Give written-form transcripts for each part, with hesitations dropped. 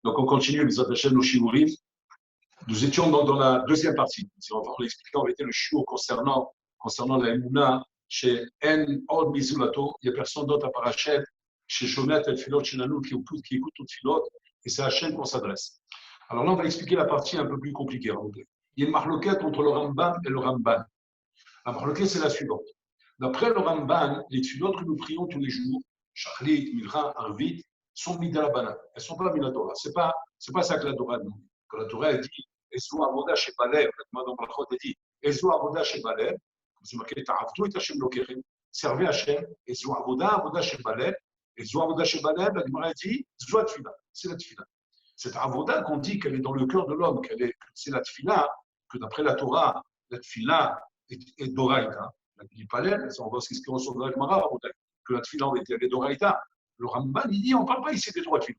Donc, on continue les attachés nos shiurim. Nous étions dans la deuxième partie. Si on va l'expliquer, en réalité, le shiur concernant la Emouna, chez En Od Mizulato, il n'y a personne d'autre à part Hachem, chez Shomet El Filot, chez Nanou, qui écoute toutes Filot, et c'est à Hachem qu'on s'adresse. Alors là, on va expliquer la partie un peu plus compliquée. Il y a une marloquette entre le Rambam et le Ramban. La marloquette, c'est la suivante. D'après le Ramban, les Filot que nous prions tous les jours, Shachrit, Milra, Arvit, sont mis dans la banane. Elles ne sont pas mis dans la Torah. Ce n'est pas ça que la Torah nous dit. Quand la Torah dit, Ezo Avoda chez Balev, le dans Brachot, elle dit, Ezo Avoda chez Balev, comme c'est marqué, Ta'avtu et Hachem Lokechem, servez Hachem, Ezo Avoda chez Balev, Ezo Avoda chez Balev, la Gemara dit, Zo Tfila, c'est la Tfila. Cette Avoda qu'on dit qu'elle est dans le cœur de l'homme, c'est la Tfila, que d'après la Torah, la Tfila est d'Oraïta. La Gilipalel, on voit ce qui se passe dans la Gemara, que la Tfila est d'Oraïta. Le Ramban, il dit, on ne parle pas ici des droits de Tfila.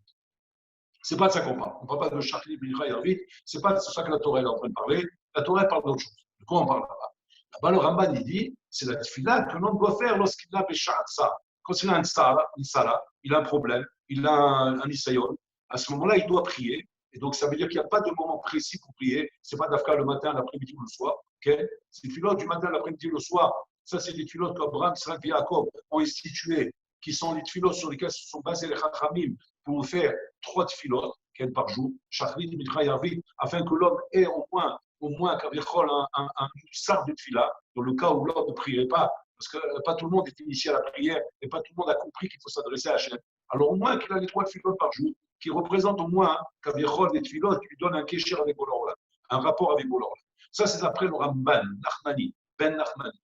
Ce n'est pas de ça qu'on parle. On ne parle pas de Shachli, Bilra et Arvit. Ce n'est pas de ça que la Torah est en train de parler. La Torah parle d'autre chose. De quoi on parle là-bas? Là-bas, le Ramban, il dit, c'est la tefila que l'on doit faire lorsqu'il a Béchatsa. Quand il a une sala, il a un problème, il a un isayon. À ce moment-là, il doit prier. Et donc, ça veut dire qu'il n'y a pas de moment précis pour prier. Ce n'est pas d'Afka le matin, l'après-midi ou le soir. Okay? C'est des filotes du matin, l'après-midi, le soir. Ça, c'est des filotes qu'Abraham, Israël et Jacob ont instituées, qui sont les filotes sur lesquels se sont basés les Chachamim pour faire 3 filotes par jour, Shachrit, Mitra et Arvit, afin que l'homme ait au moins un sar de tfila, dans le cas où l'homme ne prierait pas, parce que pas tout le monde est initié à la prière et pas tout le monde a compris qu'il faut s'adresser à Hachem. Alors au moins qu'il a les 3 filotes par jour, qui représentent au moins Kavichol des filotes, qui lui donnent un kécher avec Bolorla, un rapport avec Bolorla. Ça, c'est d'après le Ramban, Nachmani, Ben Nachmani.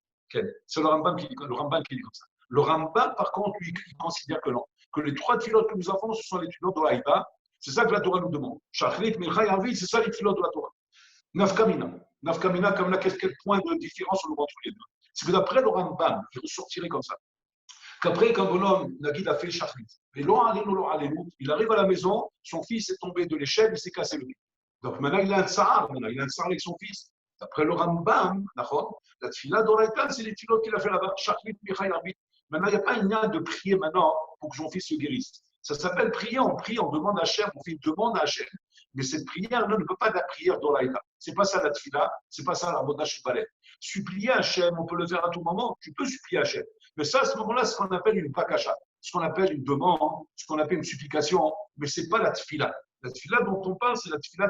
C'est le Ramban qui dit comme ça. Le Ramban, par contre, lui, il considère que non, que les 3 filotes que nous avons, ce sont les filotes de l'Aïba. C'est ça que la Torah nous demande. Shachrit, Milcha et Arvit, c'est ça les filotes de la Torah. Nafkamina, comme là, quel point de différence on nous entre les deux? C'est que d'après le Ramban, il ressortirait comme ça. Qu'après, quand bonhomme, Nagid a fait Shachrit, et il arrive à la maison, son fils est tombé de l'échelle, il s'est cassé le pied. Donc maintenant, il a un tsar avec son fils. D'après le Rambam, la tfila d'Oraïtan, c'est les filotes qu'il a fait là-bas. Shachrit, Milcha et Arvit. Maintenant, il n'y a pas une lien de prier maintenant pour que son fils se guérisse. Ça s'appelle prier, on prie, on demande à Hachem, on fait une demande à Hachem. Mais cette prière ne peut pas être la prière d'Oraïta. Ce n'est pas ça la tfila, ce n'est pas ça la Avoda Shebalet. Supplier Hachem, on peut le faire à tout moment, tu peux supplier Hachem. Mais ça, à ce moment-là, c'est ce qu'on appelle une bakasha, ce qu'on appelle une demande, ce qu'on appelle une supplication, mais ce n'est pas la tfila. La tfila dont on parle, c'est la tfila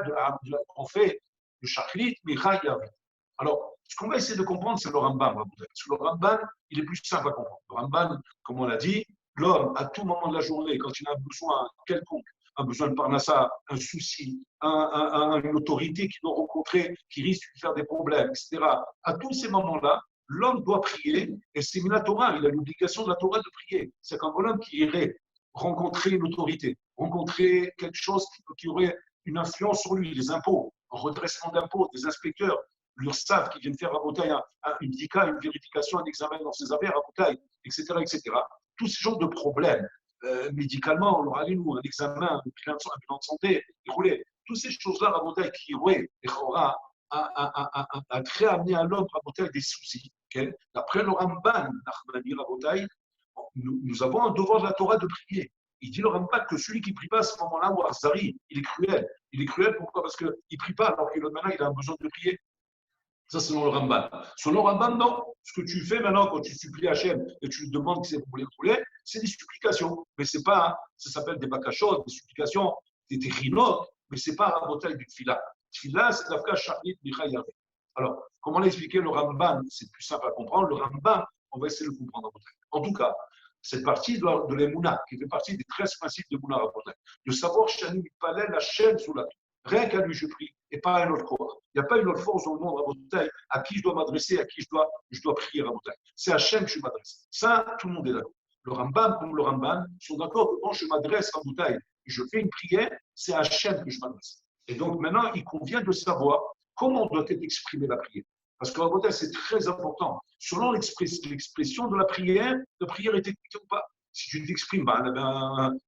qu'on fait, le Shachrit, Micha et Arvit. Alors, ce qu'on va essayer de comprendre, c'est le Rambam. Parce que le Rambam, il est plus simple à comprendre. Le Rambam, comme on l'a dit, l'homme, à tout moment de la journée, quand il a un besoin quelconque, un besoin de parnassa, un souci, une autorité qu'il doit rencontrer, qui risque de lui faire des problèmes, etc., à tous ces moments-là, l'homme doit prier, et c'est la Torah, il a l'obligation de la Torah de prier. C'est comme un homme qui irait rencontrer une autorité, rencontrer quelque chose qui aurait une influence sur lui, les impôts, un redressement d'impôts, des inspecteurs, l'URSSAF qui viennent faire à Botaï une DICA, une vérification, un examen dans ses affaires à Botaï, etc., etc. Tous ces genres de problèmes, médicalement, on aura un examen, un bilan de santé, déroulé. Toutes ces choses-là, à Botaï, qui auraient, à créer, amener à l'homme à Botaï des soucis. Okay? D'après le Ramban, nous avons un devoir de la Torah de prier. Il dit le Ramban que celui qui ne prie pas à ce moment-là, ou Arzari, il est cruel. Il est cruel pourquoi? Parce qu'il ne prie pas alors que maintenant il a besoin de prier. Ça, selon le Ramban. Selon le Ramban, non. Ce que tu fais maintenant quand tu supplies Hachem et tu lui demandes que c'est pour les rouler, c'est des supplications. Mais c'est pas, ça s'appelle des bakashot, des supplications, des techinotes, mais ce n'est pas un bataille du tfila. Tfila, c'est l'afka charnit micha yarvé. Alors, comment l'expliquer le Ramban? C'est plus simple à comprendre. Le Ramban, on va essayer de le comprendre en tout cas, cette partie de l'Emouna, qui fait partie des 13 principes de Mouna Rabotai, de savoir Shani Mitpalel Hachem sous la terre. Rien qu'à lui, je prie, et pas à un autre corps. Il n'y a pas une autre force dans le monde, Rabotai, à qui je dois m'adresser, à qui je dois prier, Rabotai. C'est à Hachem que je m'adresse. Ça, tout le monde est d'accord. Le Rambam, comme le Ramban, sont d'accord que quand je m'adresse à Rabotai et je fais une prière, c'est à Hachem que je m'adresse. Et donc maintenant, il convient de savoir comment doit être exprimée la prière. Parce que Rabotai, c'est très important. Selon l'expression de la prière est écoutée ou pas. Si tu t'exprimes mal,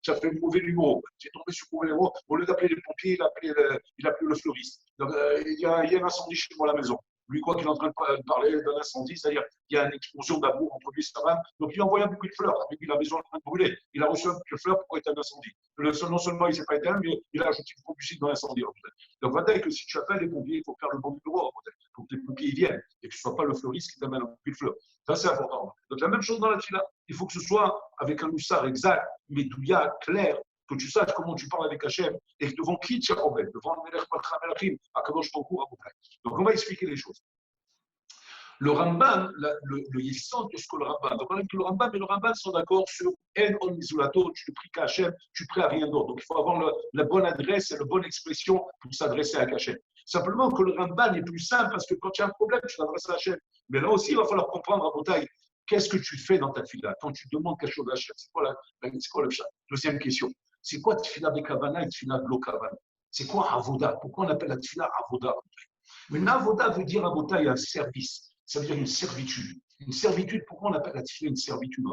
tu as fait le mauvais numéro. Tu es tombé sur le mauvais numéro. Au lieu d'appeler les pompiers, il a appelé le fleuriste. Donc, il y a un incendie chez moi à la maison. Lui, quoi qu'il est en train de parler d'un incendie, c'est-à-dire qu'il y a une explosion d'amour entre lui et sa femme. Donc, il a envoyé un bouquet de fleurs. Et puis, la maison est en train de brûler. Il a reçu un bouquet de fleurs pour éteindre l'incendie. Non seulement il ne s'est pas éteint, mais il a ajouté du combustible dans l'incendie. Donc, voilà que si tu appelles les pompiers, il faut faire le bon numéro. Il faut que les pompiers y viennent et que ce ne soit pas le fleuriste qui t'amène un bouquet de fleurs. Ça, c'est important. Donc, la même chose dans la fila. Il faut que ce soit avec un moussard exact, mais douillat, clair, que tu saches comment tu parles avec Hachem et devant qui tu as problème, devant le Melech Malcham à Kadosh Baruch Hu. Donc, on va expliquer les choses. Le Rambam, le Yisson, qu'est-ce que le Rambam? Donc, on a dit que le Rambam et le Rambam sont d'accord sur En on misulato, tu ne pries qu'à Hachem, tu pries à rien d'autre. Donc, il faut avoir la bonne adresse et la bonne expression pour s'adresser à Hachem. Simplement que le Rambam est plus simple parce que quand tu as un problème, tu t'adresses à Hachem. Mais là aussi, il va falloir comprendre à Botaï, qu'est-ce que tu fais dans ta fila quand tu demandes quelque chose à Hachem? C'est quoi le chat? Deuxième question. C'est quoi tfila de Kavana et tfila de lo Kavana? C'est quoi Avoda? Pourquoi on appelle la tfila Avoda? Une Avoda veut dire à Botaï un service. Ça veut dire une servitude. Une servitude, pourquoi on appelle la tfila une servitude?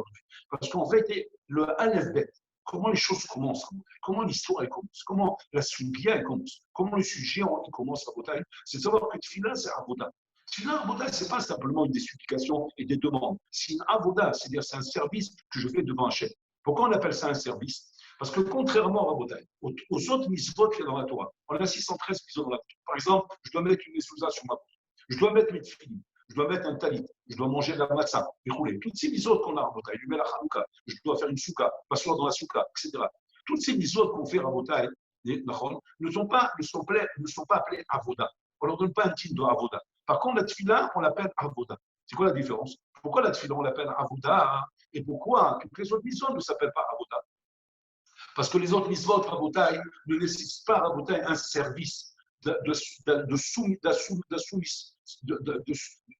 Parce qu'en fait, le Aleph-Bet, comment les choses commencent, comment l'histoire elle commence, comment la Sougia elle commence, comment le sujet il commence à Botaï, c'est de savoir que tfila c'est Avoda. Tfila Avoda, ce n'est pas simplement des supplications et des demandes. C'est une Avoda, c'est-à-dire c'est un service que je fais devant Hachem. Pourquoi on appelle ça un service? Parce que contrairement à Botaï, aux autres mitzvot qu'il y a dans la Torah, on a 613 mitzvot dans la Torah. Par exemple, je dois mettre une mezouza sur ma porte, je dois mettre mes tefilines, je dois mettre un talit, je dois manger de la matzah, et rouler. Toutes ces mitzvot qu'on a en Botaï, du Melach Hanouka, je dois faire une souka, m'asseoir dans la souka, etc. Toutes ces mitzvot qu'on fait à Botaï ne sont pas appelées avoda. On ne leur donne pas un titre de avoda. Par contre, la tefila, on l'appelle avoda. C'est quoi la différence? Pourquoi la tefila, on l'appelle avoda et pourquoi les autres mitzvot ne s'appellent pas avoda? Parce que les autres mitzvot à Botaï ne nécessitent pas à Botaï un service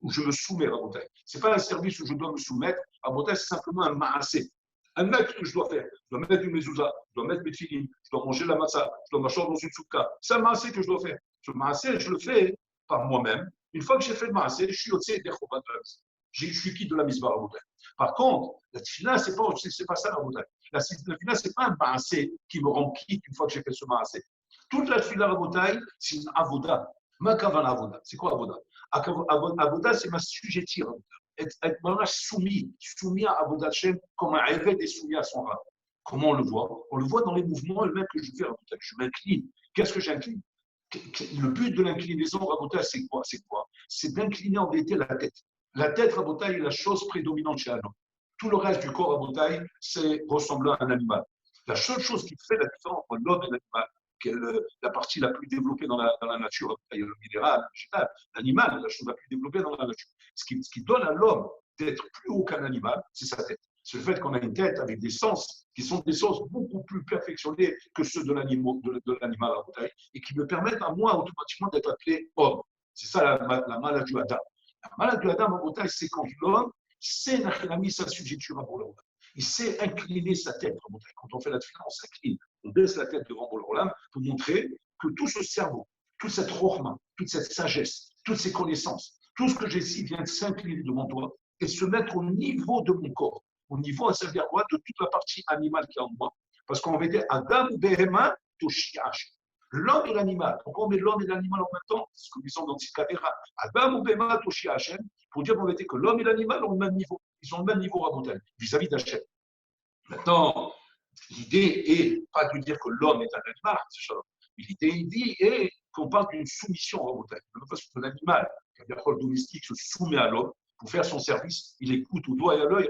où je me soumets à Botaï. Ce n'est pas un service où je dois me soumettre. À Botaï, c'est simplement un maasé. Un acte que je dois faire. Je dois mettre une mezouza, je dois mettre mes tefilines, je dois manger la matzah, je dois m'asseoir dans une soukha. C'est un maasé que je dois faire. Ce maasé, je le fais par moi-même. Une fois que j'ai fait le maasé, je suis au tsé des choubat de la mise. Je suis quitte de la mise à Botaï. Par contre, la tefila, c'est pas ça la Botaï. La tefila, ce n'est pas un maasé qui me rend quitte une fois que j'ai fait ce maasé. Toute la tefila à Botaï, c'est une avoda. Ma kavana avoda. C'est quoi avoda? Avoda, c'est ma sujettir. Être soumis à Avodat Hashem comme un évêque est soumis à son rab. Comment on le voit? On le voit dans les mouvements eux-mêmes que je fais à Avodat. Je m'incline. Qu'est-ce que j'incline? Le but de l'inclinaison à Avodat, c'est quoi? C'est d'incliner en vérité la tête. La tête à Avodat est la chose prédominante chez un homme. Tout le reste du corps à Avodat, c'est ressemblant à un animal. La seule chose qui fait la différence entre l'homme et l'animal, qui est la partie la plus développée dans la nature, il y a le minéral, le végétal, l'animal, la chose la plus développée dans la nature. Ce qui donne à l'homme d'être plus haut qu'un animal, c'est sa tête. C'est le fait qu'on a une tête avec des sens qui sont des sens beaucoup plus perfectionnés que ceux de l'animal à Botaï et qui me permettent à moi automatiquement d'être appelé homme. C'est ça la maladie du Adam. La maladie du Adam à Botaï, c'est quand l'homme sait n'achilami sa subjection pour l'homme. Il sait incliner sa tête. Quand on fait la tefila, on s'incline, on baisse la tête devant Bolam pour montrer que tout ce cerveau, toute cette rohma, toute cette sagesse, toutes ces connaissances, tout ce que j'ai ici vient de s'incliner devant toi et se mettre au niveau de mon corps. Au niveau, ça veut dire quoi? De toute la partie animale qui est en moi. Parce qu'on va dire Adam Behema Toshiach. L'homme et l'animal. Pourquoi on met l'homme et l'animal en même temps? C'est ce que nous sommes dans Tzikavera. Adam Behema Toshiach. Pour dire qu'on va dire que l'homme et l'animal ont le même niveau. Ils ont le même niveau à Botaï, vis-à-vis d'Hachem. Maintenant, l'idée est pas de dire que l'homme est un animal, l'idée est qu'on parle d'une soumission à Botaï. De la façon que l'animal, qui a un rôle domestique, se soumet à l'homme pour faire son service, il écoute au doigt et à l'œil.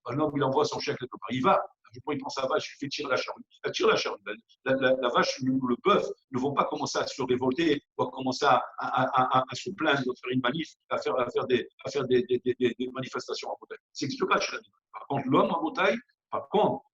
Un homme, il envoie son chien quelque part, il va. Il prend sa vache, il fait tirer la charrue. Elle tire la charrue. La vache ou le bœuf ne vont pas commencer à se révolter, ou à commencer à se plaindre, à faire une manif, à faire des manifestations en Botaï. Ça n'existe pas chez l'animal. Par contre, l'homme en Botaï,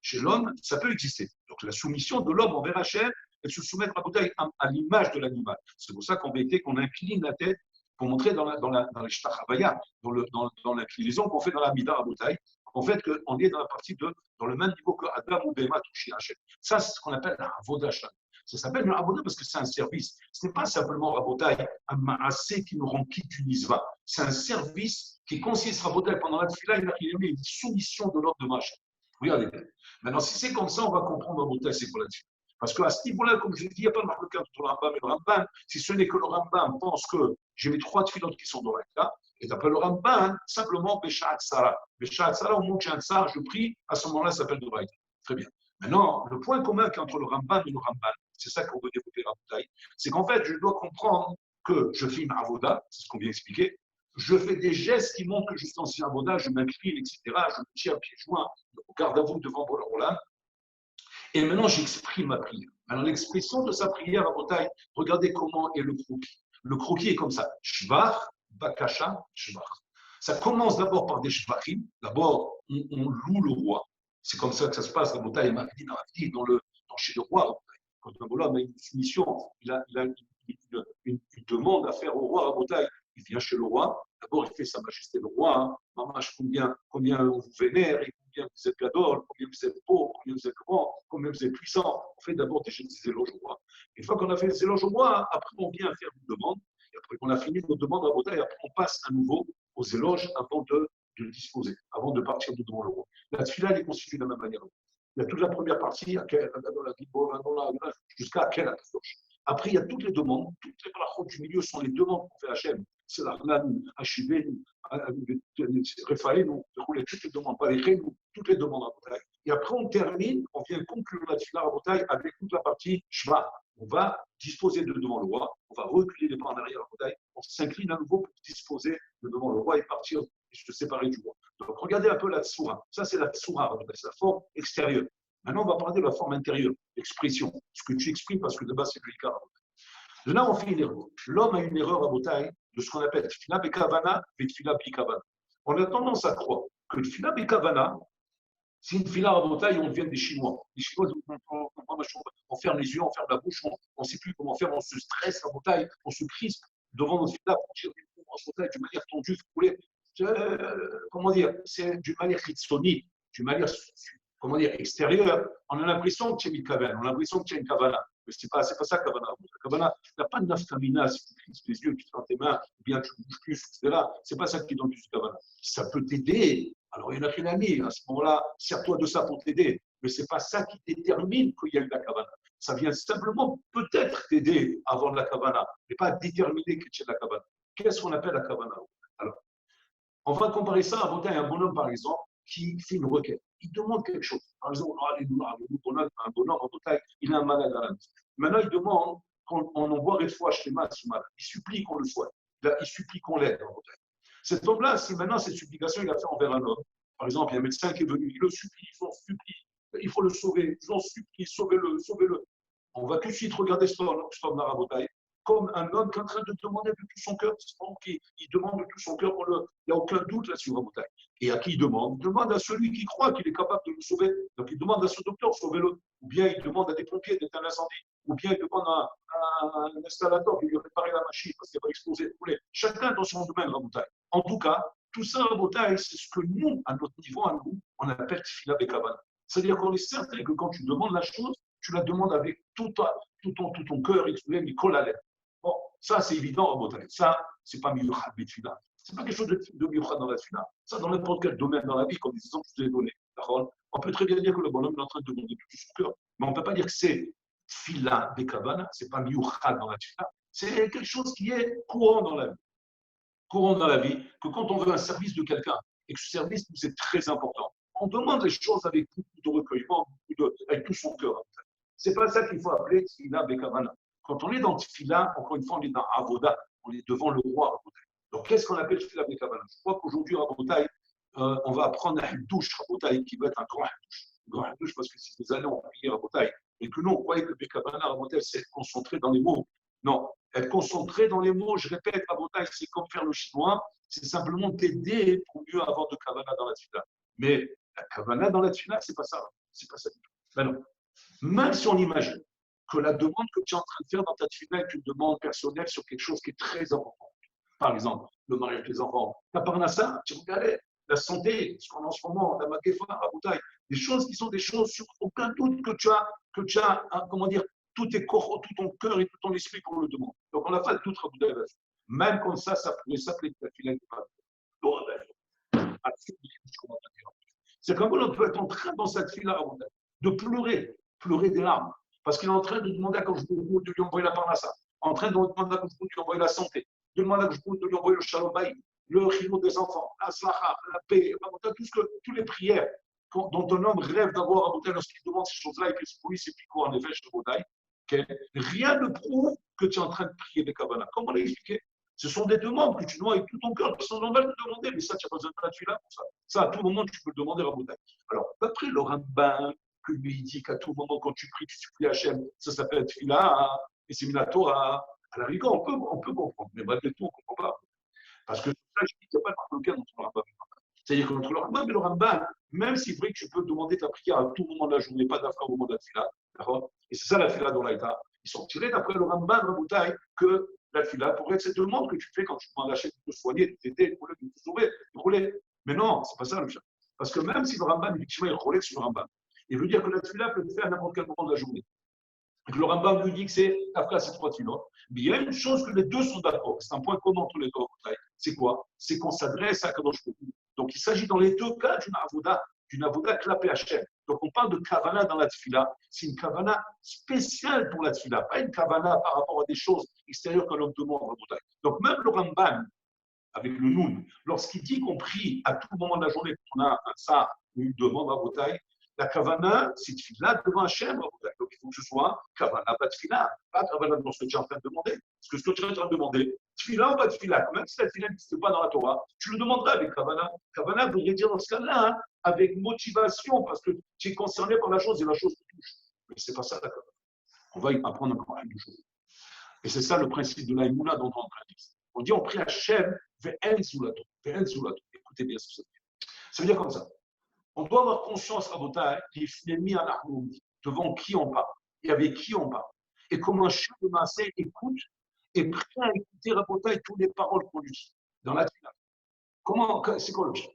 chez l'homme, ça peut exister. Donc la soumission de l'homme envers Hachem, elle se soumettre à Botaï à l'image de l'animal. C'est pour ça qu'on incline la tête pour montrer dans les Shtachavaya, dans l'inclinaison qu'on fait dans la Mida à Botaï, en fait, qu'on est dans la partie dans le même niveau que Adam ou Behema touché Hachem. Ça, c'est ce qu'on appelle la Avoda Shan. Ça s'appelle le Avoda parce que c'est un service. Ce n'est pas simplement Rabotaï, un maasé qui nous rend quitte une isva. C'est un service qui consiste Rabotaï pendant la tefila, une soumission de l'ordre de Hachem. Regardez bien. Maintenant, si c'est comme ça, on va comprendre Rabotaï, c'est quoi la tefila. Parce qu'à ce niveau-là, comme je l'ai dit, il n'y a pas de marque entre le Rambam et le Rambam. Si ce n'est que le Rambam pense que j'ai mes 3 tfilotes qui sont dans la Torah, et d'après le Ramban, simplement Béchat Sarah. Béchat Sarah, au moment où j'ai un tsar, je prie, à ce moment-là, ça s'appelle Doraïta. Très bien. Maintenant, le point commun qu'il y a entre le Ramban et le Ramban, c'est ça qu'on veut développer Rabotai, c'est qu'en fait, je dois comprendre que je fais une avoda, c'est ce qu'on vient expliquer, je fais des gestes qui montrent que je suis en avoda, je m'incline, etc., je me tiens à pieds joints, au garde à vous devant Bola. Et maintenant, j'exprime ma prière. Alors, l'expression de sa prière à Rabotai, regardez comment est le croquis. Le croquis est comme ça. Shvach, Bakasha, Shvach. Ça commence d'abord par des shvachim. D'abord, on loue le roi. C'est comme ça que ça se passe. Rabotai et Mahdi chez le roi. Quand un bonhomme a une soumission, il a une demande à faire au roi Rabotai. Il vient chez le roi. D'abord, il fait sa majesté le roi. Mamash, combien on vous vénère et combien vous êtes gadol, combien vous êtes beau, combien vous êtes grand, combien vous êtes puissant. On fait d'abord des éloges au roi. Une fois qu'on a fait les éloges au roi, après on vient faire une demande. Et après qu'on a fini nos demandes à Rabotai, après on passe à nouveau aux éloges avant de disposer, avant de partir devant le roi. La tfila est constituée de la même manière. Il y a toute la première partie, jusqu'à quelle approche. Après, il y a toutes les demandes, toutes les brachot du milieu sont les demandes qu'on fait à Hachem. C'est la Hnan, Hachibé, Raphaël, toutes les demandes, pas les Rénou, toutes les demandes à Rabotai. Et après, on termine, on vient conclure la tfila Rabotai avec toute la partie Shema. On va disposer devant le roi, on va reculer les pas en arrière à Rabotai, on s'incline à nouveau pour disposer devant le roi et partir et se séparer du roi. Donc, regardez un peu la tsoura. Ça, c'est la tsoura, c'est la forme extérieure. Maintenant, on va parler de la forme intérieure, l'expression, ce que tu exprimes, parce que de base, c'est le cas. De là, on fait une erreur. L'homme a une erreur à Rabotai de ce qu'on appelle tfila bekavana et tfila bikavana. On a tendance à croire que le tfila bekavana, c'est une tfila à Rabotai où on devient des Chinois. Les Chinois, on ferme les yeux, on ferme la bouche, on ne sait plus comment faire, on se stresse à Rabotai, on se crispe devant notre tfila pour dire des mots à Rabotai d'une manière tendue, vous voulez. Comment dire, c'est d'une manière hitzonique, d'une manière, comment dire, extérieure. On a l'impression que tu es une kavana, on a l'impression que tu es une kavana. Mais ce n'est pas ça, kavana. Kavana, il n'y a pas de nafkamina si tu crispes les yeux, tu te prends tes mains, ou bien tu ne bouges plus, etc. Ce n'est pas ça qui est dans le kavana. Ça peut t'aider. Alors, il y en a qui l'ont mis. À ce moment-là, sers-toi de ça pour t'aider. Mais ce n'est pas ça qui détermine qu'il y a eu la kavana. Ça vient simplement peut-être t'aider à avoir de la kavana, mais pas déterminer que tu es de la kavana. Qu'est-ce qu'on appelle la kavana? Alors, on va comparer ça à un bonhomme, par exemple, qui fait une requête. Il demande quelque chose. Par exemple, un bonhomme en total, il a un malade à la maison. Maintenant, il demande qu'on envoie les fois chez ce malade. Il supplie qu'on le soigne. Il supplie qu'on l'aide en total. Cet homme-là, si maintenant cette supplication, il a fait envers un homme, par exemple, il y a un médecin qui est venu, il le supplie, ils en supplie, il faut le sauver, ils en supplie, sauvez-le, sauvez-le. On va tout de suite regarder cet homme Rabotai comme un homme qui est en train de demander de tout son cœur. Il demande de tout son cœur, il n'y a aucun doute là-dessus, Rabotai. Et à qui il demande? Il demande à celui qui croit qu'il est capable de le sauver. Donc il demande à ce docteur, sauvez-le. Ou bien il demande à des pompiers d'éteindre l'incendie. Ou bien il demande à un installateur de lui réparer la machine parce qu'elle va exploser. Chacun dans son domaine, Rabotai. En tout cas, tout ça, Rabotai, c'est ce que nous, à notre niveau, à nous, on appelle Tfila Bekavana. C'est-à-dire qu'on est certain que quand tu demandes la chose, tu la demandes avec tout ton cœur, il colle à l'air. Bon, ça c'est évident, Rabotai. Ça, c'est pas Miyuchad Betfila. C'est pas quelque chose de Miyuchad dans la Tfila. Ça, dans n'importe quel domaine dans la vie, comme les exemples que je vous ai donnés. On peut très bien dire que le bonhomme est en train de demander tout son cœur, mais on ne peut pas dire que c'est Tfila Bekavana, c'est pas Miyuchad dans la Tfila. C'est quelque chose qui est courant dans la vie. Courant dans la vie, que quand on veut un service de quelqu'un, et que ce service nous est très important, on demande les choses avec beaucoup de recueillement, avec tout son cœur. C'est pas ça qu'il faut appeler Tfila Bekavana. Quand on est dans Tfila, encore une fois, on est dans Avoda, on est devant le roi Rabotai. Donc, qu'est-ce qu'on appelle Tfila Bekavana? Je crois qu'aujourd'hui, Rabotai, on va apprendre un douche Rabotai qui va être un grand douche. Un grand douche parce que si des années on va prier Rabotai, et que nous, on croyait que Bekavana Rabotai, c'est être concentré dans les mots. Non, être concentré dans les mots, je répète, Rabotai, c'est comme faire le chinois, c'est simplement t'aider pour mieux avoir de Kavana dans la Tfila. Mais la Kavana dans la Tfila, c'est pas ça. C'est pas ça du tout. Ben non. Même si on imagine que la demande que tu es en train de faire dans ta tfila est une demande personnelle sur quelque chose qui est très important. Par exemple, le mariage des enfants. La parnassa, tu regardais, la santé, ce qu'on a en ce moment, la makefa, Rabotai, des choses qui sont des choses sur aucun doute que tu as comment dire, tout ton cœur et tout ton esprit pour le demander. Donc on n'a pas tout Rabotai. Même comme ça pourrait s'appeler la tfila. C'est comme on peut être en train dans cette tfila, Rabotai, de pleurer des larmes. Parce qu'il est en train de demander à Kadosh Baruch Hu de lui envoyer la parnassa, en train de demander à Kadosh Baruch Hu de lui envoyer la santé, demande à Gjout de lui envoyer le shalom baï, le chinois des enfants, la slacha, la paix, toutes les prières dont un homme rêve d'avoir à Rabotai lorsqu'il demande ces choses-là et que oui, c'est piquant en effet chez Rabotai, rien ne prouve que tu es en train de prier des Kavana. Comme on l'a expliqué, ce sont des demandes que tu dois avec tout ton cœur, qui sont normales de demander, mais ça, tu n'as pas besoin de là pour ça. Ça, à tout moment, tu peux le demander à Rabotai. Alors, d'après le Ramban, que lui il dit qu'à tout moment, quand tu pries, tu supplies Hachem, ça s'appelle Tfila, et c'est Minatora. À la rigueur, on peut comprendre, mais malgré tout, on ne comprend pas. Parce que ça, je dis qu'il n'y a pas de marque lequel entre le Ramban. C'est-à-dire qu'entre le Ramban et le Ramban, même si c'est vrai que tu peux demander ta prière à tout moment de la journée, pas d'affaire au moment de la Tfila, d'accord? Et c'est ça la Tfila dans l'Aïta. Ils sont tirés d'après le Ramban, Rabotai, que la Tfila pourrait être cette demande que tu fais quand tu demandes à Hachem de te soigner, de t'aider, de te sauver, de rouler. Mais non, c'est pas ça le chat. Parce que même si le Ramban, effectivement, il roule sur le Ramban, il veut dire que la Tfila peut être faite à n'importe quel moment de la journée. Et que le Rambam lui dit que c'est après ces trois tefilot. Mais il y a une chose que les deux sont d'accord. C'est un point commun entre les deux. C'est quoi? C'est qu'on s'adresse à Kadosh Baruch Hu. Donc il s'agit dans les deux cas d'une avoda clapé Hachem. Donc on parle de kavana dans la tefila. C'est une kavana spéciale pour la tefila, pas une kavana par rapport à des choses extérieures que l'homme demande. Donc même le Rambam, avec le Noun, lorsqu'il dit qu'on prie à tout moment de la journée, quand on a un ça ou une demande à Rabotai, la kavana, c'est tefila devant Hachem. Donc il faut que ce soit kavana, pas tefila, pas kavana dans ce que tu es en train de demander. Parce que ce que tu es en train de demander, tefila ou pas tefila, même si la tefila n'existe pas dans la Torah, tu le demanderas avec kavana. Kavana voudrait dire dans ce cas-là, hein, avec motivation, parce que tu es concerné par la chose et la chose te touche. Mais ce n'est pas ça la kavana. On va y apprendre encore une chose. Et c'est ça le principe de l'aïmouna dont on pratique. On dit on prie Hachem ve'en zulato. Écoutez bien ce que ça veut dire. Ça veut dire comme ça. On doit avoir conscience, Rabotai, devant qui on parle et avec qui on parle. Et comment chaque Maasé écoute et prêt à écouter, Rabotai, toutes les paroles qu'on lui dit dans la tefila. Comment, c'est quoi le chien?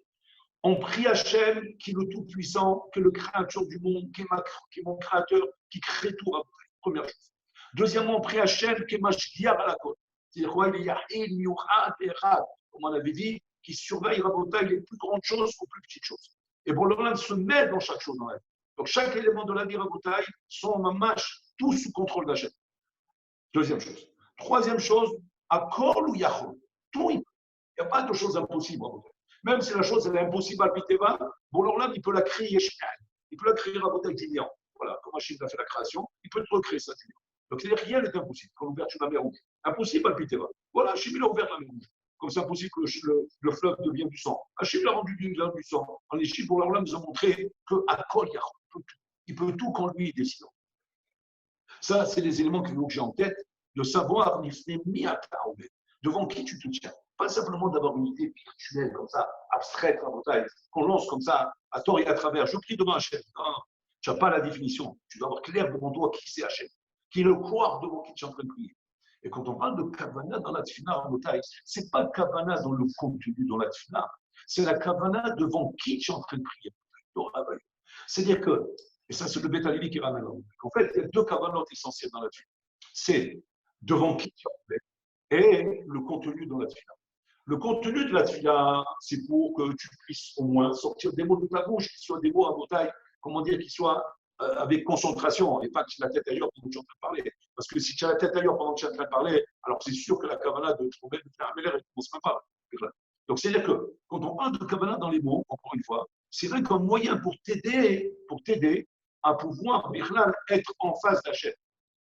On prie Hachem, qui est le Tout-Puissant, qui est le Créateur du monde, qui est mon Créateur, qui crée tout, Rabotai. Première chose. Deuxièmement, on prie Hachem, qui est Mashgiar à la côte. C'est-à-dire quoi? Il y a Yahid, Miouchad, Echad, comme on avait dit, qui surveille, Rabotai, les plus grandes choses aux plus petites choses. Et pour le moment, se met dans chaque chose dans la vie. Donc, chaque élément de la vie, Rabotai, sont mamash, tout sous contrôle d'Hachem. Deuxième chose. Troisième chose, Akol ou Yachol. Tout, il n'y a pas de chose impossible, Rabotai. Même si la chose elle est impossible à Biteva, bon, alors il peut la créer Yeshkan. Il peut la créer Rabotai d'Ilian. Voilà, comme Hachem a fait la création, il peut recréer ça d'Ilian. Donc, c'est-à-dire rien n'est impossible, comme l'ouverture de la mer rouge. Impossible à Biteva. Voilà, Hachem il a ouvert la mer rouge. Comme c'est impossible que le fleuve devienne du sang. Hachem l'a rendu du sang. En Égypte, pour Allah nous a montré qu'à Kol Yachol, il peut tout quand lui il décide. Ça, c'est les éléments que j'ai en tête, de savoir devant qui tu te tiens. Pas simplement d'avoir une idée virtuelle comme ça, abstraite, qu'on lance comme ça, à tort et à travers. Je prie devant Hachem. Non, tu n'as pas la définition. Tu dois avoir clair devant toi qui c'est Hachem. Qui le croire devant qui tu es en train de prier. Et quand on parle de kavana dans la tefila en Rabotai, ce n'est pas kavana dans le contenu dans la tefila, c'est la kavana devant qui tu es en train de prier. C'est-à-dire que, et ça c'est le Beth Halevi qui ramène, en fait, il y a deux kavanotes essentielles dans la tefila. C'est devant qui tu es en train et le contenu dans la tefila. Le contenu de la tefila, c'est pour que tu puisses au moins sortir des mots de ta bouche, qui soient des mots à Rabotai, comment dire, qui soient avec concentration, et pas que tu as la tête ailleurs pendant que tu es en train de parler. Parce que si tu as la tête ailleurs pendant que tu es en train de parler, alors c'est sûr que la kavana de trouver de faire un mêlée, elle ne commence même pas. Donc c'est-à-dire que quand on parle de kavana dans les mots, encore une fois, c'est vrai qu'un moyen pour t'aider à pouvoir être en face d'Hachem.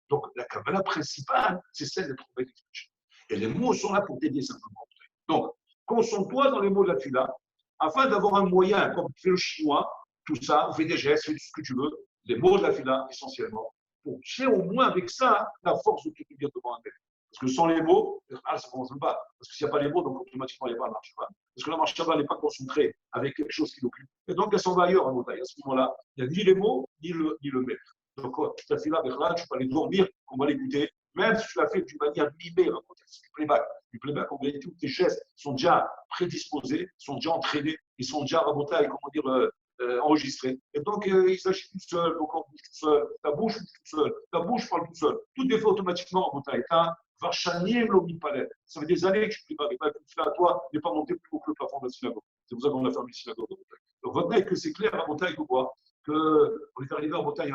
Donc la kavana principale, c'est celle de trouver l'Hachem. Et les mots sont là pour t'aider simplement. Donc, concentre-toi dans les mots de la tefila, afin d'avoir un moyen, comme fait le chinois, tout ça, on fait des gestes, fais tout ce que tu veux, les mots de la tefila essentiellement, pour qu'il y ait au moins avec ça la force de te tenir devant un tel. Parce que sans les mots, ça ne commence pas. Parce que s'il n'y a pas les mots, donc automatiquement, il n'y a pas la marche. Parce que la marche Shabbat n'est pas concentrée avec quelque chose qui l'occupe. Et donc, elle s'en va ailleurs à Motaï. À ce moment-là, il n'y a ni les mots, ni le maître. Donc, ta fila, tu peux aller dormir, on va l'écouter, même si tu l'as fait d'une manière mimée, c'est du playback. Du playback, en réalité, tous tes gestes sont déjà prédisposés, sont déjà entraînés, ils sont déjà rabotés, comment dire, enregistrés. Et donc, il s'agit tout seul, donc on bouge tout seul, ta bouche bouge tout seul, ta bouche parle tout seul. Tout est fait automatiquement en Motaï. Varchanim l'omnipalais. Ça fait des années que je ne prie pas, mais pas tout à toi, n'est pas monté plus haut que le plafond de la synagogue. C'est pour ça qu'on a fermé la synagogue. Donc, votre que c'est clair à Motaï ou quoi, qu'on est arrivé à Motaï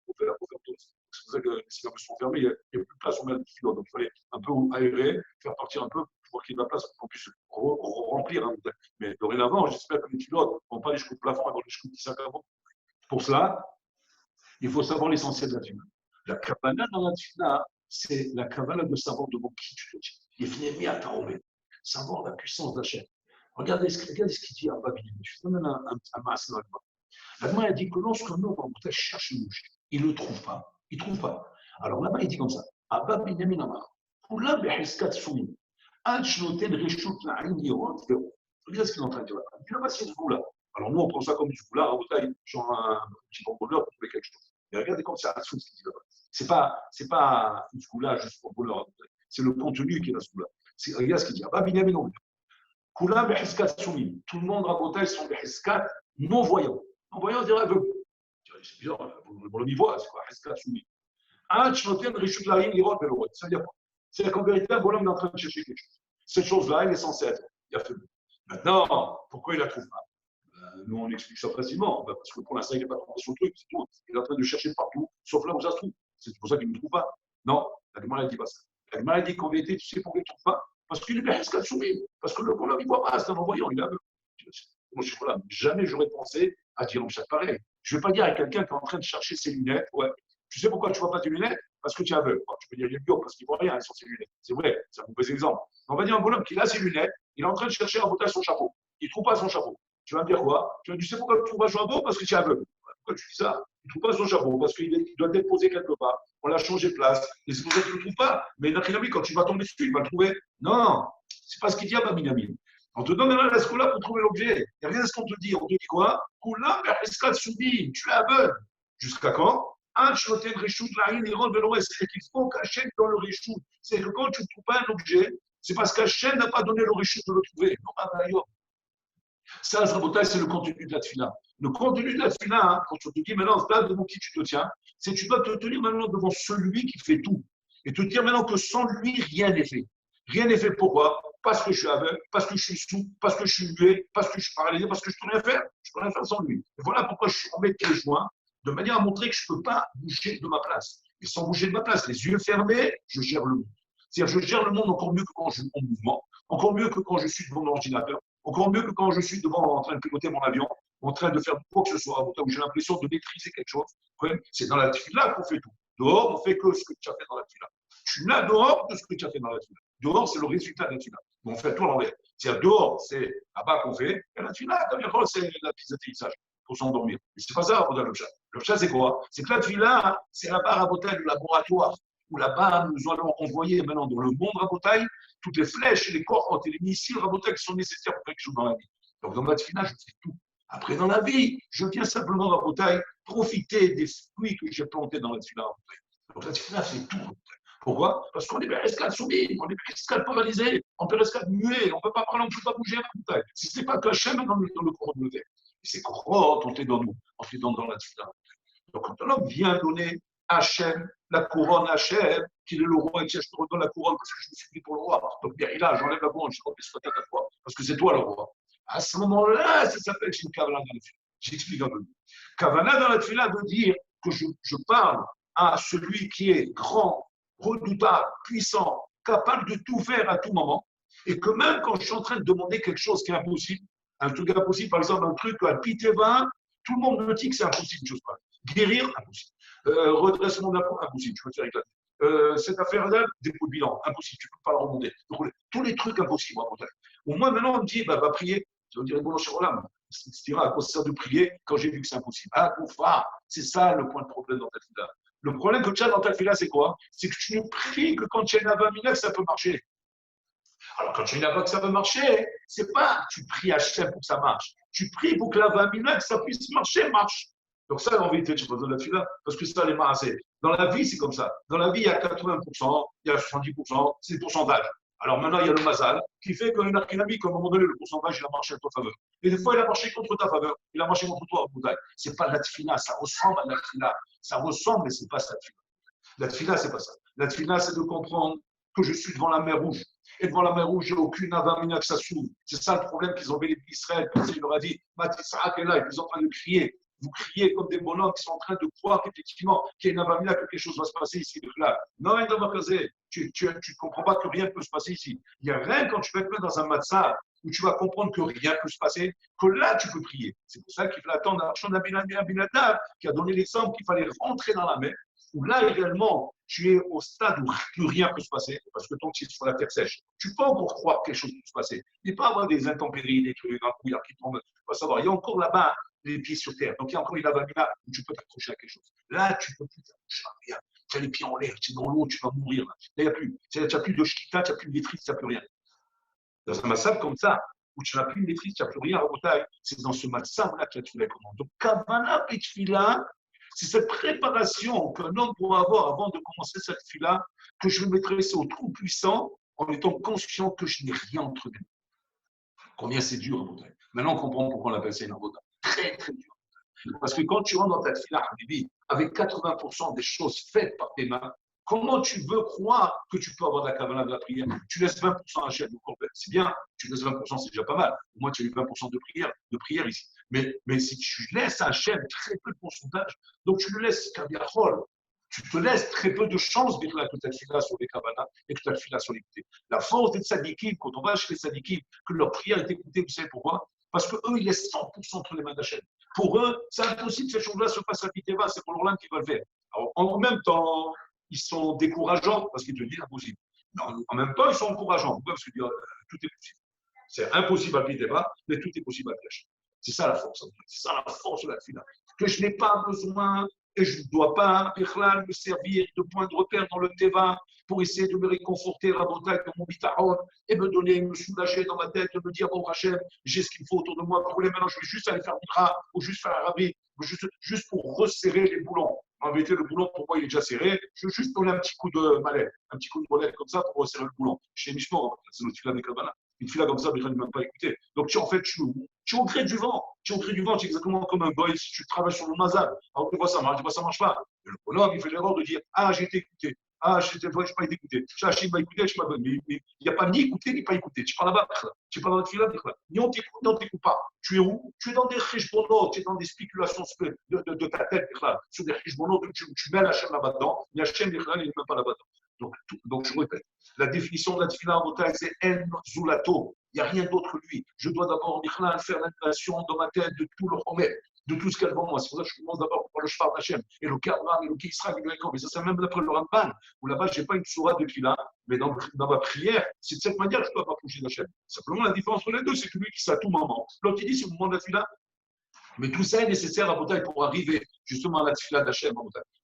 pour faire pour ça que les syllabes sont fermés, il n'y a plus de place, on met le filo. Donc il fallait un peu aérer, faire partir un peu pour qu'il y ait de la place pour qu'on puisse remplir. Hein. Mais dorénavant, j'espère que les culottes ne vont pas aller jusqu'au plafond, elles vont aller jusqu'au petit sac à dos. Pour cela, il faut savoir l'essentiel de la tefila. La Kabbalah dans la tefila, c'est la Kabbalah de savoir devant qui tu te tiens. Il finit à Taoumé, savoir la puissance d'Hachem. Regardez ce qu'il dit à Babylone. Je vous donne un masse dans le bas. Là-bas, il dit que lorsque l'homme en bouteille cherche le mouche, il ne le trouve pas. Il ne trouve pas. Alors là-bas, il dit comme ça. Abba Binyamin Amar. Kula beheskat soumi. Al shnoten reshut la'in yirot vero. Regarde ce qu'il est en train de dire là. Il dit là-bas, c'est ce goût-là. Alors nous, on prend ça comme du goût-là, en bouteille, genre un petit contrôleur pour trouver quelque chose. Mais regardez comme c'est ce qu'il dit là-bas. C'est pas une goût-là juste pour goût-là. C'est le contenu qui est dans ce goût-là. Regarde ce qu'il dit. Abba Binyamin Amar. Kula beheskat soumi. Tout le monde en bouteille sont beheskat non-voyants. En voyant, on dirait aveugle. C'est bizarre, on y voit, c'est quoi? Ça veut dire quoi? C'est qu'en vérité, un bonhomme est en train de chercher quelque chose. Cette chose-là, elle est censée être. Il a fait. Maintenant, pourquoi il la trouve pas? Nous, on explique ça facilement. Parce que pour l'instant, il n'a pas trouvé son truc, c'est tout. Il est en train de chercher partout, sauf là où ça se trouve. C'est pour ça qu'il ne le trouve pas. Non, la Gemara ne dit pas ça. La Gemara dit qu'en vérité, tu sais pourquoi il ne trouve pas? Parce qu'il est bien soumis. Parce que le bonhomme, il ne voit pas, c'est un non-voyant, il est aveugle. Moi, je suis là. Jamais j'aurais pensé à dire un chat pareil. Je ne vais pas dire à quelqu'un qui est en train de chercher ses lunettes, ouais, tu sais pourquoi tu ne vois pas tes lunettes? Parce que tu es aveugle. Tu peux dire, il est bio parce qu'il ne voit rien sur ses lunettes. C'est vrai, c'est un mauvais exemple. On va dire un bonhomme qui a ses lunettes, il est en train de chercher à botter son chapeau. Il ne trouve pas son chapeau. Tu vas me dire quoi? Tu sais pourquoi tu ne trouves pas son chapeau? Parce que tu es aveugle. Pourquoi tu dis ça? Il ne trouve pas son chapeau parce qu'il doit être posé quelque part. On l'a changé de place. Et c'est pour ça qu'il ne le trouve pas. Mais Nachinami, quand tu vas tomber dessus, il va le trouver. Non, c'est pas ce qu'il dit à Babinamin. On te donne la scola pour trouver l'objet. Et regarde ce qu'on te dit. On te dit quoi? Tu es aveugle. Jusqu'à quand? C'est qu'il faut qu'Hachem dans le Réchout. C'est que quand tu ne trouves pas un objet, c'est parce qu'Hachem n'a pas donné le Réchout de le trouver. Non, ça, c'est le contenu de la tefila. Le contenu de la tefila, hein, quand on te dit maintenant, devant qui tu te tiens, c'est que tu dois te tenir maintenant devant celui qui fait tout. Et te dire maintenant que sans lui, rien n'est fait. Rien n'est fait pourquoi? Parce que je suis aveugle, parce que je suis sourd, parce que je suis muet, parce que je suis paralysé, parce que je ne peux rien faire. Je ne peux rien faire sans lui. Et voilà pourquoi je suis en mettre les joints, de manière à montrer que je ne peux pas bouger de ma place. Et sans bouger de ma place, les yeux fermés, je gère le monde. C'est-à-dire, je gère le monde encore mieux que quand je suis en mouvement, encore mieux que quand je suis devant l'ordinateur, encore mieux que quand je suis devant en train de piloter mon avion, en train de faire quoi que ce soit, où j'ai l'impression de maîtriser quelque chose. C'est dans la tefila qu'on fait tout. Dehors, on fait que ce que tu as fait dans la tefila. Tu n'as dehors de ce que tu as fait dans la tefila. Dehors, c'est le résultat de la tefila. On fait tout à l'envers. C'est-à-dire, dehors, c'est là-bas qu'on fait, et la tefila, c'est la piste d'atterrissage pour s'endormir. Mais c'est pas ça, le chat. Le chat, c'est quoi? C'est que la tefila, c'est la barre à bouteille du laboratoire, où là-bas, nous allons envoyer maintenant dans le monde rabotaille toutes les flèches, les cohortes et les missiles rabotaille qui sont nécessaires pour quelque chose dans la vie. Donc, dans la tefila, je fais tout. Après, dans la vie, je viens simplement rabotaille profiter des fruits que j'ai plantés dans la tefila. Donc, la tefila, c'est tout. Pourquoi? Parce qu'on est esclave soumis, on est esclave paralysé, on est esclave muet, on ne peut pas parler, on ne peut pas bouger à la bouteille. Si ce n'est pas que Hachem dans le courant de l'autel. C'est crotte, on est dans nous, on est dans la tefila. Donc, quand l'homme vient donner Hachem, la couronne Hachem, qu'il est le roi, et que je te redonne la couronne parce que je me suis pris pour le roi. Donc, bien, là, j'enlève la couronne, je remets sur ta tête à toi, parce que c'est toi le roi. À ce moment-là, ça s'appelle une Kavanah dans la tefila. J'explique un peu. Kavanah dans la tefila veut dire que je parle à celui qui est grand, redoutable, puissant, capable de tout faire à tout moment, et que même quand je suis en train de demander quelque chose qui est impossible, un truc impossible, par exemple, un truc à Piteva, tout le monde me dit que c'est impossible, je sais pas. Guérir, impossible. Redressement d'impôt, impossible, je peux te faire éclater. Cette affaire-là, dépôt de bilan, impossible, tu ne peux pas la remonter. Donc, tous les trucs impossibles, au moins maintenant, on me dit, va prier. Je vais dire, bon, cher Olam, c'est à quoi ça sert de prier quand j'ai vu que c'est impossible? Ah, Koufa, c'est ça le point de problème dans ta vie. Le problème que tu as dans ta fila, c'est quoi? C'est que tu ne pries que quand tu as une avamina que ça peut marcher. Alors, quand tu as une avamina que ça peut marcher, c'est pas tu pries Hachem pour que ça marche. Tu pries pour que l'avamina que ça puisse marcher, marche. Donc ça, en vérité, tu n'as pas besoin de la fila, parce que ça, les maasés. Dans la vie, c'est comme ça. Dans la vie, il y a 80%, il y a 70%, c'est des pourcentages. Alors maintenant, il y a le mazal, qui fait qu'un archinami, qu'à un moment donné, le pourcentage, il a marché à ta faveur. Et des fois, il a marché contre ta faveur. Il a marché contre toi, Bouddha. Ce n'est pas la tefila, ça ressemble à la tefila. Ça ressemble, mais ce n'est pas ça, la tefila. La tefila, ce n'est pas ça. La tefila, c'est de comprendre que je suis devant la mer Rouge. Et devant la mer Rouge, il n'y a aucune avamina que ça s'ouvre. C'est ça le problème qu'ils ont vécu Israël. Quand il leur a dit, Matissaak est là, ils sont en train de crier. vous criez comme des bonhommes qui sont en train de croire qu'effectivement, qu'il y a une avamina, que quelque chose va se passer ici, là. Non, il doit caser. Tu ne comprends pas que rien ne peut se passer ici. Il n'y a rien quand tu vas te mettre dans un matzah où tu vas comprendre que rien ne peut se passer, que là, tu peux prier. C'est pour ça qu'il faut attendre Arshon Abinadab qui a donné l'exemple qu'il fallait rentrer dans la mer, où là, réellement, tu es au stade où plus rien ne peut se passer, parce que ton pied est sur la terre sèche. Tu peux encore croire que quelque chose peut se passer. Il ne peut pas avoir des intempéries, des trucs, un couillard qui tombe. Tu vas savoir. Il y a encore là-bas les pieds sur terre. Donc, il y a encore une avamina où tu peux t'accrocher à quelque chose. Là, tu ne peux plus t'accrocher à rien. Tu as les pieds en l'air, tu es dans l'eau, tu vas mourir. Là, il n'y a plus. Tu n'as plus de shkita, tu n'as plus de maîtrise, tu n'as plus rien. Dans un massacre comme ça, où tu n'as plus de maîtrise, tu n'as plus rien à bataille, c'est dans ce massacre-là que tu les commandes. Donc, Kavana Petfila, c'est cette préparation qu'un homme doit avoir avant de commencer cette fila, que je vais m'adresser au trou puissant en étant conscient que je n'ai rien entre les mains. Combien c'est dur, Abotai. Maintenant, on comprend pourquoi on appelle ça une Abotai. Très, très dur. Parce que quand tu rentres dans ta fila, avec 80% des choses faites par tes mains, comment tu veux croire que tu peux avoir de la kavanah de la prière? Tu laisses 20% à Hachem. C'est bien, tu laisses 20%, c'est déjà pas mal. Au moins, tu as eu 20% de prière ici. Mais si tu laisses à Hachem très peu de pourcentage, donc tu le laisses kaviachol, tu te laisses très peu de chances que tu as fila sur les kavanah et que tu as fila sur les côtés. La force des tzadikim, quand on va chez les tzadikim, que leur prière est écoutée, vous savez pourquoi? Parce qu'eux, ils laissent 100% entre les mains d'Hachem. Pour eux, c'est impossible que ces choses-là se passent à Piteva, c'est pour leur l'âme qu'ils veulent faire. Alors, en même temps, ils sont décourageants parce qu'ils te disent impossible. Non, en même temps, ils sont encourageants. Pourquoi? Parce qu'ils disent tout est possible. C'est impossible à Piteva, mais tout est possible à Hachem. C'est ça la force. C'est ça la force de la fila. Que je n'ai pas besoin et je ne dois pas, me servir de point de repère dans le Teva pour essayer de me réconforter à Rabotai dans mon bitahon et me donner, me soulager dans ma tête, de me dire, bon, Hachem, j'ai ce qu'il faut autour de moi. Pour les maintenant, je vais juste aller faire mitra ou juste faire un rabbi, juste pour resserrer les boulons. En vérité, le boulon, pour moi, il est déjà serré. Je veux juste donner un petit coup de malais, un petit coup de molette comme ça pour resserrer le boulon. Chez Mishmor, c'est notre fila de Kabbalah. Une fila comme ça, mais je ne même pas écouter. Donc, en fait, tu es au gré du vent. Tu es au gré du vent, tu es exactement comme un boy si tu travailles sur le mazal. Alors, tu vois, ça marche, tu vois, ça ne marche pas. Et le bonhomme, il fait l'erreur de dire, ah, j'ai été écouté. Ah, je n'ai pas été écouté. Chachim m'a écouté, je m'abonne. Mais il n'y a pas ni écouté, ni pas écouté. Tu parles là-bas, tu parles dans la fila, ni on t'écoute, ni on t'écoute pas. Tu es où? Tu es dans des cheshbonot, tu es dans des spéculations de ta tête, sur des cheshbonot, tu mets Hachem là-bas-dedans, mais Hachem, il n'est même pas là-bas-dedans. Donc, je répète, la définition de la tefila en montagne, c'est En Zulato. Il n'y a rien d'autre que lui. Je dois d'abord faire l'annulation dans ma tête de tout le remède, de tout ce qu'il y a devant moi. C'est pour ça que je commence d'abord par le Shfar d'Hachem, et le Kabram, et le Kisra, et le Yaakov. Et ça, c'est même d'après le Ramban, où là-bas, je n'ai pas une sourate de tefila, mais dans ma prière, c'est de cette manière que je dois m'approcher d'Hachem. Simplement, la différence entre les deux, c'est que lui qui sait à tout moment. L'autre, il dit, c'est au moment de la tefila. Mais tout ça est nécessaire à Botaï pour arriver justement à la tefila d'Hachem,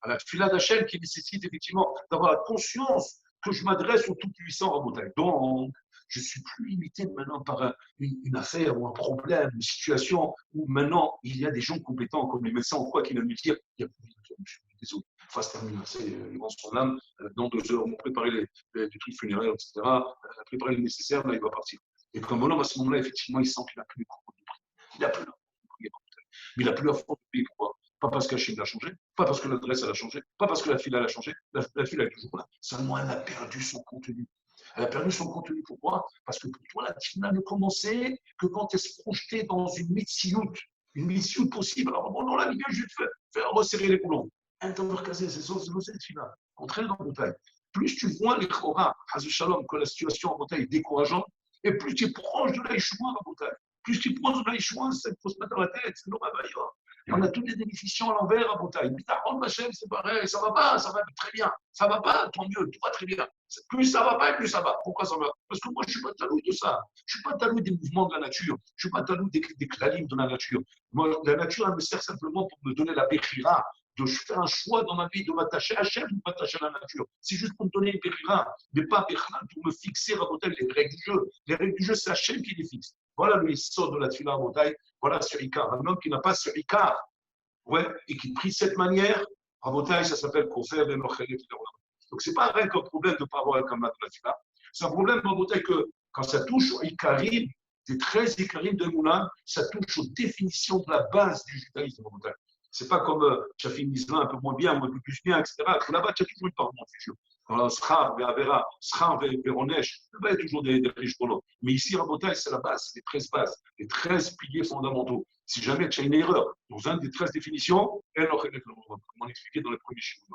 à la tefila d'Hachem qui nécessite effectivement d'avoir la conscience que je m'adresse au Tout-Puissant à Botaï. Donc, je ne suis plus limité maintenant par une affaire ou un problème, une situation où maintenant il y a des gens compétents comme les médecins ou quoi qui viennent me dire il y a plus de je suis désolé, phase terminée, ils vont son âme, dans 2 heures, on va préparer les trucs funéraires, etc., préparer le nécessaire, là il va partir. Et comme l'homme à ce moment-là, effectivement, il sent qu'il n'a plus les cours de prière. Il n'a plus mais il n'a plus la force de prier. Pourquoi? Pas parce qu'Hachem l'a changé, pas parce que l'adresse a changé, pas parce que la file a changé. La file est toujours là. Seulement, elle a perdu son contenu. Elle a perdu son contenu. Pourquoi? Parce que pour toi, la fila ne commençait que quand elle se projetait dans une mitsiout possible. Alors, bon, dans la ligne, je vais te faire resserrer les boulons. Un temps casé, c'est cette fila. Contraire dans la bataille. Plus tu vois les chora, Shalom, que la situation en bataille est décourageante, et plus tu es proche de la Yeshua en bataille. Plus tu prends de l'Aïchouin, c'est qu'il faut se mettre dans la tête, c'est l'homme on a toutes les bénéfictions à l'envers à Bretagne. Mais t'as rendu Hachem, c'est pareil, ça va pas, ça va très bien. Ça va pas, tant mieux, tout va très bien. Plus ça va pas, plus ça va. Pourquoi ça va? Parce que moi, je suis pas talou de ça. Je suis pas talou des mouvements de la nature. Je suis pas talou des clalim de la nature. Moi, la nature, elle me sert simplement pour me donner la béchira, de faire un choix dans ma vie de m'attacher à Hachem ou de m'attacher à la nature. C'est juste pour me donner une béchira, mais pas béchira pour me fixer à Bretagne les règles du jeu. Les règles du jeu, c'est Hachem qui les fixe. Voilà le sort de la tefila à Bretagne. Voilà sur Icar. Un homme qui n'a pas sur Icar, ouais, et qui prie de cette manière, à Bretagne, ça s'appelle Kofer et Nochelet. Donc, ce n'est pas rien qu'un problème de ne pas avoir un camarade de la tefila. C'est un problème à Bretagne que quand ça touche aux Ikarim, des 13 Ikarim de Moulin, ça touche aux définitions de la base du judaïsme à Bretagne. Ce n'est pas comme Chafin Misra un peu moins bien, un peu plus bien, etc. Là-bas, tu as toujours une part de futur. Schar, Avera, Schar, Veronesh, il y a toujours des riches pour l'autre. Mais ici, Rabotai, c'est la base, c'est les 13 bases, les 13 piliers fondamentaux. Si jamais tu as une erreur dans une des 13 définitions, comme on expliquait dans les premiers chiffres.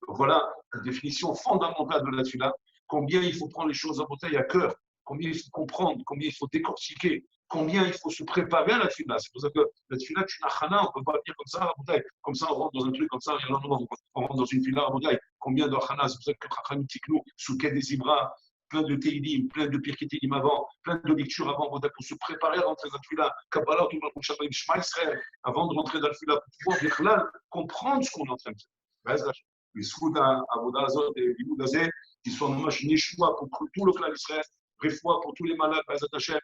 Donc voilà la définition fondamentale de la tefila, combien il faut prendre les choses en bouteille à cœur, combien il faut comprendre, combien il faut décortiquer, combien il faut se préparer à la tefila. C'est pour ça que la tefila, tu n'as rien, on ne peut pas venir comme ça à la bouteille, comme ça on rentre dans un truc comme ça, et alors on rentre dans une tefila à la bouteille. Combien de khana, c'est pour ça que Chachamim Tiknou, sous quai des Ibra, plein de Teilim, plein de Pirkei Teilim avant, plein de lectures avant, pour se préparer à rentrer dans la tefila, Kabbalah, tout le monde, Shema Israël, avant de rentrer dans la tefila, pour pouvoir comprendre ce qu'on est en train de faire. בזכות העבודה הזאת, לימוד הזה, תיסון ממש נשמע pour tout le clan d'Israël, réfoua pour tous les malades, בעזרת השם,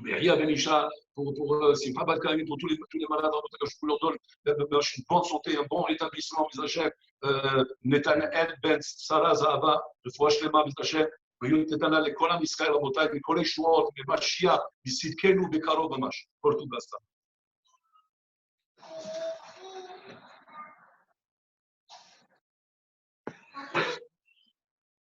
Beria Benisha, pour Simcha Bat Karim, pour tous les malades, je leur donne une bonne santé, un bon rétablissement, Netanel Ben Sarah Zahava, רפואה שלמה, בעזרת השם, ויהיו תתנה לכל עם ישראל, רבותיי, מכל הישועות, במשיח, בצדקנו בקרוב ממש, כל טוב ועשתה.